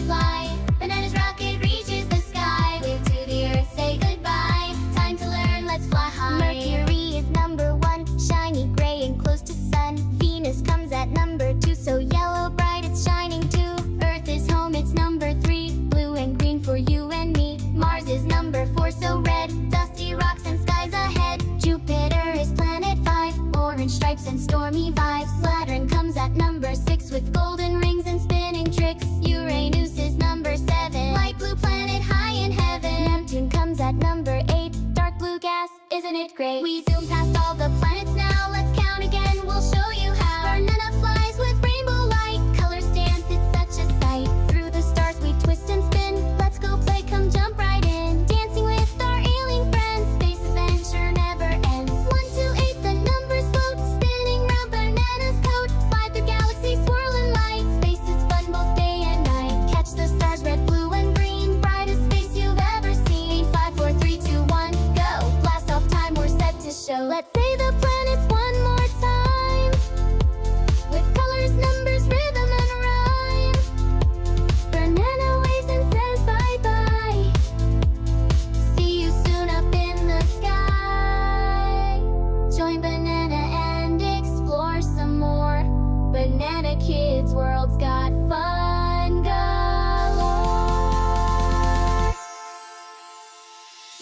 to fly. Banana's rocket reaches the sky. Wave to the earth, say goodbye. Time to learn, let's fly high. Mercury is number 1, shiny gray and close to sun. Venus comes at number 2, so yellow bright it's shining too. Earth is home, it's number 3, blue and green for you and me. Mars is number 4, so red, dusty rocks and skies ahead. Jupiter is planet 5, orange stripes and stormy vibes. Saturn comes at number 6 with golden rings and spinning tricks. Uranus is number 7, light blue planet high in heaven. Neptune comes at number 8, dark blue gas, isn't it great? We zoom past all the planets now, let's count again, we'll show you how. Banana flies with rainbow light, colors dance, it's such a sight. Through the stars we twist and spin, let's go play, come jump right in. Dancing with our alien friends, space adventure never ends. 1 to 8 the numbers float, spinning round Banana's coat. Slide through galaxies, swirling light, space is fun both day and night. Catch the stars, red, blue and green, brightest space you've ever seen. 5, 4, 3, 2, 1, go. Blast off time, we're set to show. Let's say the planets one more time, with colors, numbers, rhythm and rhyme. Banana waves and says bye-bye. See you soon up in the sky. Join Banana and explore some more. Banana Kids World's got fun galore.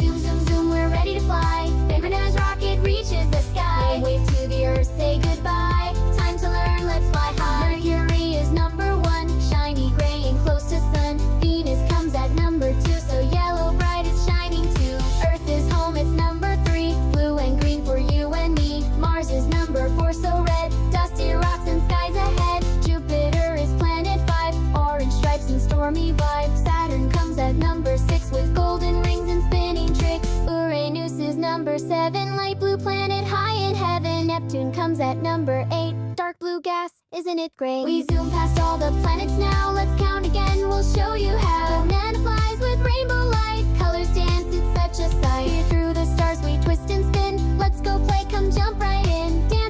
Zoom, zoom, zoom, we're ready to fly. Banana's rocket reaches the sky. Wave to the earth, say goodbye. Time to learn, let's fly high. Mercury is number 1, shiny gray and close to sun. Venus comes at number 2, so yellow bright it's shining too. Earth is home, it's number 3, blue and green for you and me. Mars is number 4, so red, dusty rocks and skies ahead. Jupiter is planet 5, orange stripes and stormy vibes. Saturn comes at number 6 with golden rings and spinning tricks. Uranus is number 7, light blue planet high in heaven. Neptune comes at number 8, dark blue gas, isn't it great? We zoom past all the planets now, let's count again, we'll show you how. Banana flies with rainbow light, colors dance, it's such a sight. Through the stars we twist and spin, let's go play, come jump right in. Dance